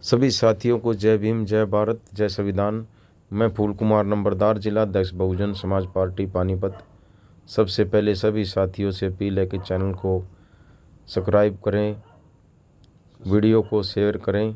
सभी साथियों को जय भीम, जय भारत, जय संविधान। मैं फूल कुमार नंबरदार, जिला अध्यक्ष बहुजन समाज पार्टी पानीपत। सबसे पहले सभी साथियों से अपील है कि चैनल को सब्सक्राइब करें, वीडियो को शेयर करें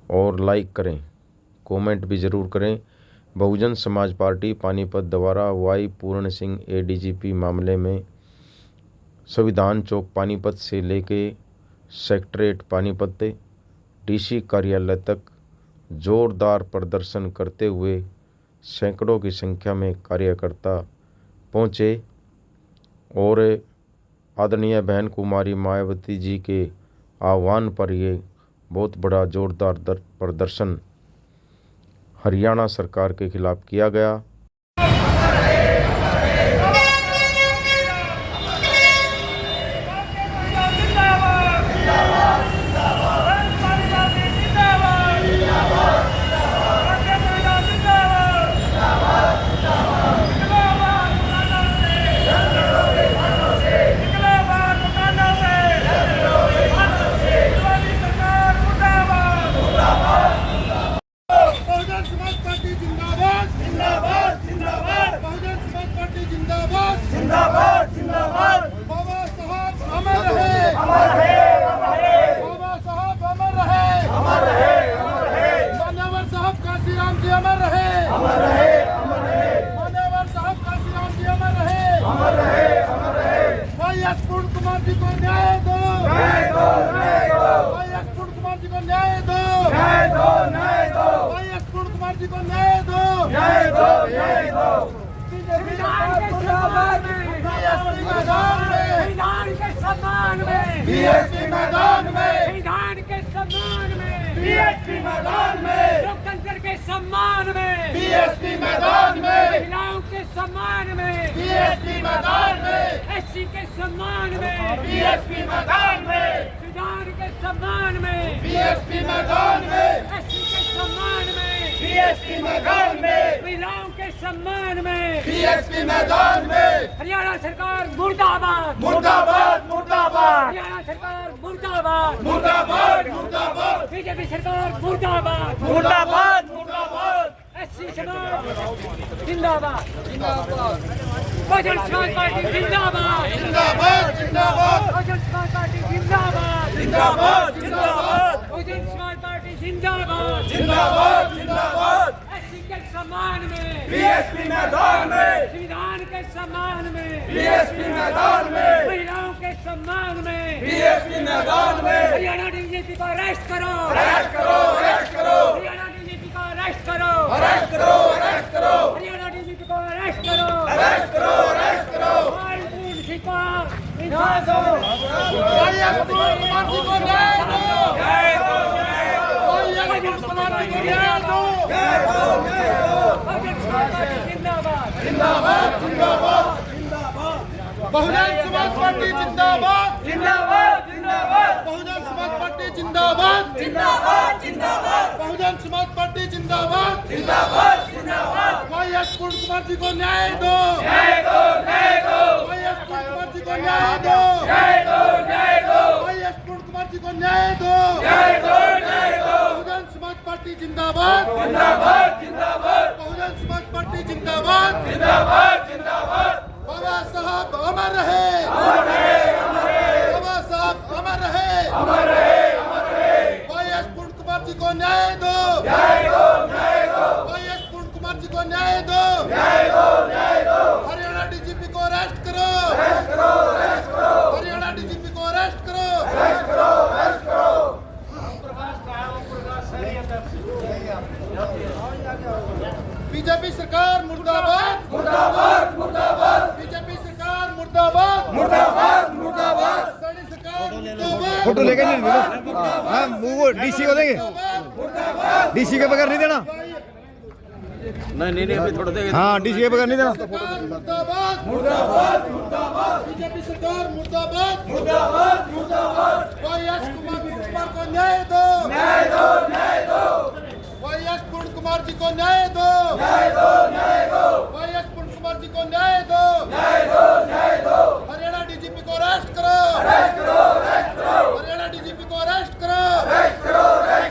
और लाइक करें, कमेंट भी ज़रूर करें। बहुजन समाज पार्टी पानीपत द्वारा वाई पूर्ण सिंह ADGP मामले में संविधान चौक पानीपत से लेके सेक्रेटेरिएट पानीपत DC कार्यालय तक जोरदार प्रदर्शन करते हुए सैकड़ों की संख्या में कार्यकर्ता पहुँचे और आदरणीय बहन कुमारी मायावती जी के आह्वान पर ये बहुत बड़ा जोरदार प्रदर्शन हरियाणा सरकार के खिलाफ किया गया। पूर्ण कुमार जी को न्याय दो, न्याय दो, न्याय दो। पूर्ण कुमार जी को न्याय दो, न्याय दो, न्याय दो। पूर्ण कुमार जी को न्याय दो, न्याय दो, न्याय दो। संविधान के सम्मान में, संविधान के सम्मान में, BSP मैदान में, संविधान के सम्मान में, BSP मैदान में, लोकतंत्र के सम्मान में, BSP मैदान में, महिलाओं के सम्मान में, BSP मैदान में, SC के सम्मान में, BSP मैदान में, संविधान के सम्मान में, BSP मैदान में, SC के सम्मान में, BSP मैदान में, महिलाओं के सम्मान में, BSP मैदान में। हरियाणा सरकार मुर्दाबाद, मुर्दाबाद, मुर्दाबाद। हरियाणा सरकार मुर्दाबाद, मुर्दाबाद, मुर्दाबाद। BJP सरकार मुर्दाबाद, मुर्दाबाद, मुर्दाबाद। SC समाज जिंदाबाद, जिंदाबाद। बहुजन समाज पार्टी जिंदाबाद, जिंदाबाद, जिंदाबाद। बहुजन समाज पार्टी जिंदाबाद, जिंदाबाद, जिंदाबाद। बहुजन समाज पार्टी जिंदाबाद, जिंदाबाद, जिंदाबाद। SC के सम्मान में, BSP मैदान में, संविधान के सम्मान में, BSP मैदान में, महिलाओं के सम्मान में, BSP मैदान में। हरियाणा DGP को अरेस्ट करो, अरेस्ट करो, अरेस्ट करो। हरियाणा DGP को अरेस्ट करो, अरेस्ट करो, अरेस्ट करो। हरियाणा DGP को अरेस्ट करो, अरेस्ट करो, अरेस्ट करो। पूर्ण सिंह को न्याय दो, पूर्ण कुमार जी को न्याय दो, न्याय दो, न्याय दो। पूर्ण कुमार जी को न्याय दो, न्याय दो, न्याय दो। जिंदाबाद, जिंदाबाद, जिंदाबाद, जिंदाबाद। बहुजन समाज पार्टी जिंदाबाद, जिंदाबाद, जिंदाबाद। बहुजन समाज पार्टी जिंदाबाद, जिंदाबाद, जिंदाबाद। बहुजन समाज पार्टी जिंदाबाद, जिंदाबाद, जिंदाबाद। पूर्ण कुमार जी को न्याय दो, न्याय दो, न्याय दो। पूर्ण कुमार जी को न्याय दो, न्याय दो, न्याय दो। पूर्ण कुमार जी को न्याय दो, न्याय दो, न्याय दो। बहुजन समाज पार्टी जिंदाबाद, जिंदाबाद, जिंदाबाद। बहुजन समाज पार्टी जिंदाबाद, जिंदाबाद, जिंदाबाद। बाबा साहब अमर रहे, अमर रहे, अमर रहे। बाबा साहब अमर रहे, अमर रहे, अमर रहे। पूर्ण कुमार जी को न्याय दो, न्याय दो, न्याय दो। पूर्ण कुमार जी को न्याय दो, न्याय दो, न्याय दो। हरियाणा DGP को अरेस्ट करो, अरेस्ट करो, अरेस्ट करो। हरियाणा DGP को अरेस्ट करो, अरेस्ट करो, अरेस्ट करो। BJP सरकार मुर्दाबाद, मुर्दाबाद, मुर्दाबाद। BJP सरकार मुर्दाबाद, मुर्दाबाद, मुर्दाबाद। सरकार मुर्दाबाद। फोटो लेके नहीं देना, हाँ वो DC को देंगे, DC के बगैर नहीं देना। नहीं, अभी थोड़ा देंगे। हाँ, DC के बगैर नहीं देना। मुर्दाबाद, मुर्दाबाद, मुर्दाबाद। BJP सरकार मुर्दाबाद, मुर्दाबाद, मुर्दाबाद। कुमार को न्याय दो, न्याय दो, न्याय दो। पूर्ण कुमार जी को न्याय दो, न्याय दो, न्याय दो। पूर्ण कुमार जी को न्याय दो, न्याय दो, न्याय दो। हरियाणा DGP को अरेस्ट करो, अरेस्ट करो, अरेस्ट करो। हरियाणा DGP को अरेस्ट करो, अरेस्ट करो, अरेस्ट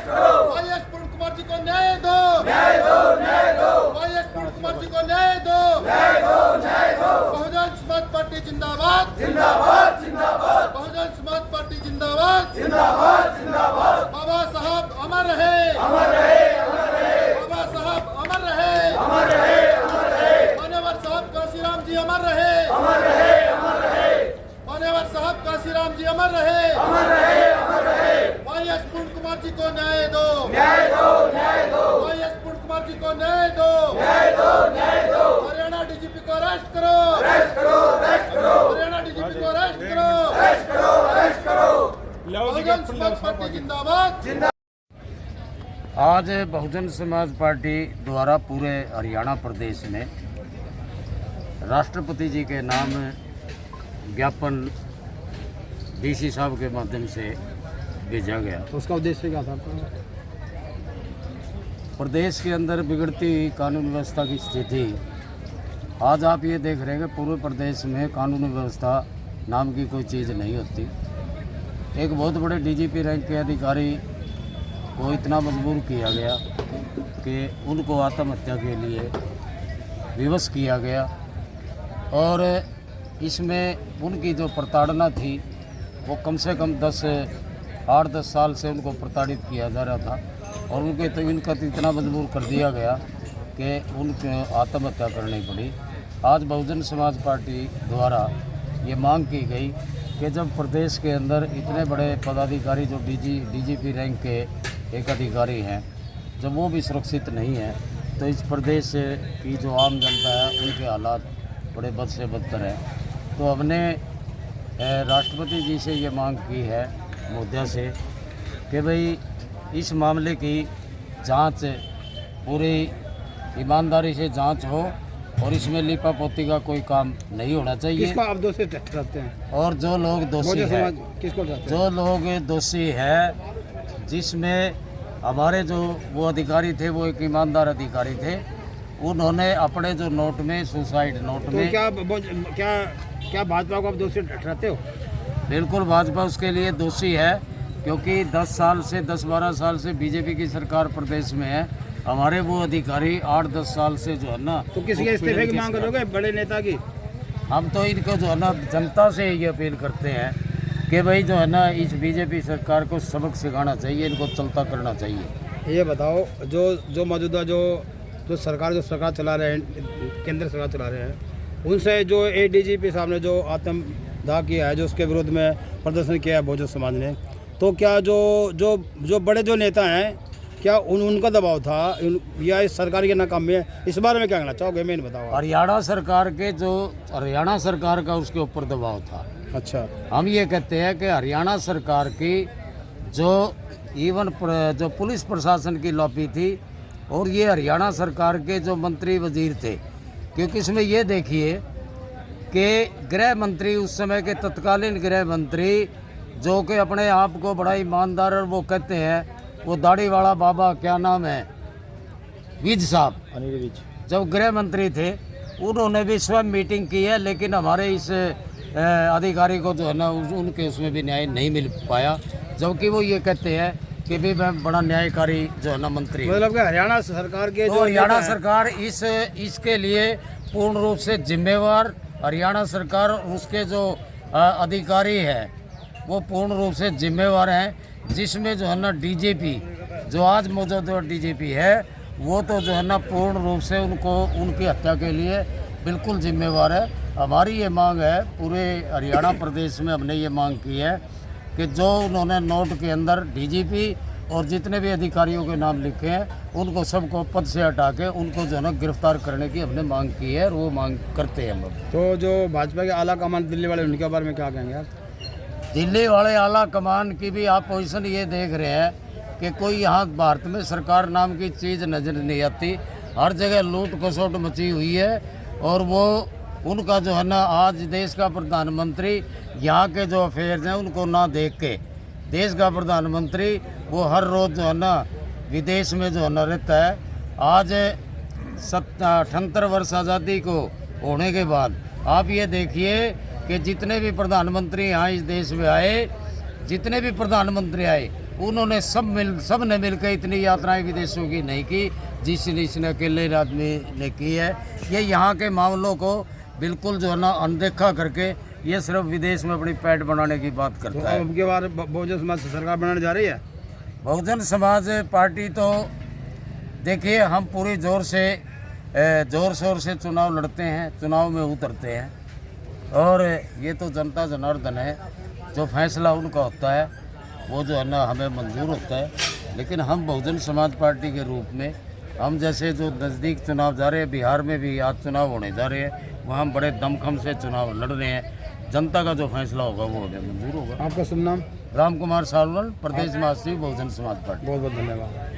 कुमार जी को न्याय दो, न्याय दो, न्याय दो। YS पुष्प कुमार जी को न्याय दो, न्याय दो, न्याय दो। हरियाणा डीजीपी को अरेस्ट करो, अरेस्ट करो, अरेस्ट करो। हरियाणा डीजीपी को अरेस्ट करो, अरेस्ट करो, अरेस्ट करो। बहुजन समाज पार्टी जिंदाबाद, जिंदाबाद। आज बहुजन समाज पार्टी द्वारा पूरे हरियाणा प्रदेश में राष्ट्रपति जी के नाम ज्ञापन डीसी साहब के माध्यम से भेजा गया। तो उसका उद्देश्य क्या था आपका? प्रदेश के अंदर बिगड़ती हुई कानून व्यवस्था की स्थिति, आज आप ये देख रहे हैं कि पूरे प्रदेश में कानून व्यवस्था नाम की कोई चीज़ नहीं होती। एक बहुत बड़े डीजीपी रैंक के अधिकारी को इतना मजबूर किया गया कि उनको आत्महत्या के लिए विवश किया गया और इसमें उनकी जो प्रताड़ना थी वो कम से कम 8-10 साल से उनको प्रताड़ित किया जा रहा था और इनका तो इतना मजबूर कर दिया गया कि उनको आत्महत्या करनी पड़ी। आज बहुजन समाज पार्टी द्वारा ये मांग की गई कि जब प्रदेश के अंदर इतने बड़े पदाधिकारी जो डीजीपी रैंक के एक अधिकारी हैं, जब वो भी सुरक्षित नहीं है तो इस प्रदेश की जो आम जनता है उनके हालात बड़े बद से बदतर हैं। तो हमने राष्ट्रपति जी से ये मांग की है महोदया से कि भाई इस मामले की जांच पूरी ईमानदारी से जांच हो और इसमें लिपापोती का कोई काम नहीं होना चाहिए। किसको आप दोषी ठहराते हैं? और जो लोग दोषी है, किसको ठहराते हैं? जो लोग दोषी है, जिसमें हमारे जो वो अधिकारी थे वो एक ईमानदार अधिकारी थे, उन्होंने अपने जो नोट में सुसाइड नोट तो में क्या भाजपा को आप दोषी ठहराते हो? बिल्कुल भाजपा उसके लिए दोषी है क्योंकि 10-12 साल से बीजेपी की सरकार प्रदेश में है। हमारे वो अधिकारी 8-10 साल से जो है ना, तो किसी के इस्तीफे की मांग करोगे बड़े नेता की? हम तो इनको जो है ना जनता से ये अपील करते हैं कि भाई जो है ना इस बीजेपी सरकार को सबक सिखाना चाहिए, इनको चलता करना चाहिए। ये बताओ जो मौजूदा जो सरकार चला रहे हैं, केंद्र सरकार चला रहे हैं, उनसे जो ADGP साहब ने जो आत्मदाह किया है, जो उसके विरोध में प्रदर्शन किया है बहुजन समाज ने, तो क्या जो बड़े जो नेता हैं क्या उनका दबाव था या इस सरकार के नाकामी है? इस बारे में क्या कहना चाहोगे? मैं बताओ। हरियाणा सरकार का उसके ऊपर दबाव था। अच्छा, हम ये कहते हैं कि हरियाणा सरकार की जो पुलिस प्रशासन की लॉबी थी और ये हरियाणा सरकार के जो मंत्री वजीर थे, क्योंकि इसमें ये देखिए कि गृह मंत्री उस समय के तत्कालीन गृह मंत्री जो कि अपने आप को बड़ा ईमानदार और वो कहते हैं, वो दाढ़ी वाला बाबा क्या नाम है, विज साहब, जब गृह मंत्री थे उन्होंने भी स्वयं मीटिंग की है, लेकिन हमारे इस अधिकारी को जो है ना उनके उसमें भी न्याय नहीं मिल पाया, जबकि वो ये कहते हैं कि भी मैं बड़ा न्यायकारी जो है ना मंत्री। मतलब कि हरियाणा सरकार के तो हरियाणा सरकार इसके लिए पूर्ण रूप से जिम्मेवार, हरियाणा सरकार उसके जो अधिकारी है वो पूर्ण रूप से जिम्मेवार हैं, जिसमें जो है ना डीजीपी जो आज मौजूदा डीजीपी है वो तो जो है ना पूर्ण रूप से उनकी हत्या के लिए बिल्कुल जिम्मेवार है। हमारी ये मांग है, पूरे हरियाणा प्रदेश में हमने ये मांग की है कि जो उन्होंने नोट के अंदर डीजीपी और जितने भी अधिकारियों के नाम लिखे हैं उनको सबको पद से हटा के उनको जो है ना गिरफ्तार करने की हमने मांग की है और वो मांग करते हैं हम लोग। तो जो भाजपा के आला कमान दिल्ली वाले, उनके बारे में क्या कहेंगे आप? दिल्ली वाले आला कमान की भी आप पोजीशन ये देख रहे हैं कि कोई यहाँ भारत में सरकार नाम की चीज़ नज़र नहीं आती, हर जगह लूट खसोट मची हुई है। और वो उनका जो है ना आज देश का प्रधानमंत्री यहाँ के जो अफेयर्स हैं उनको ना देख के, देश का प्रधानमंत्री वो हर रोज़ जो है ना विदेश में जो है ना रहता है। आज 78 वर्ष आज़ादी को होने के बाद आप ये देखिए कि जितने भी प्रधानमंत्री यहाँ इस देश में आए, जितने भी प्रधानमंत्री आए, उन्होंने सब ने मिलकर इतनी यात्राएं विदेशों की नहीं की जिसने इसने अकेले आदमी ने की है। ये यहाँ के मामलों को बिल्कुल जो है ना अनदेखा करके ये सिर्फ विदेश में अपनी पैठ बनाने की बात करता है। अब के बार बहुजन समाज सरकार बनाने जा रही है। बहुजन समाज पार्टी तो देखिए हम पूरी ज़ोर शोर से चुनाव लड़ते हैं, चुनाव में उतरते हैं और ये तो जनता जनार्दन है, जो फैसला उनका होता है। वो जो है ना हमें मंजूर होता है। लेकिन हम बहुजन समाज पार्टी के रूप में हम जैसे जो नज़दीक चुनाव जा रहे हैं, बिहार में भी आज चुनाव होने जा रहे हैं, वहाँ हम बड़े दमखम से चुनाव लड़ रहे हैं। जनता का जो फैसला होगा वो हमें मंजूर होगा। आपका शुभ नाम? राम कुमार सालवन, प्रदेश महासचिव बहुजन समाज पार्टी। बहुत बहुत धन्यवाद।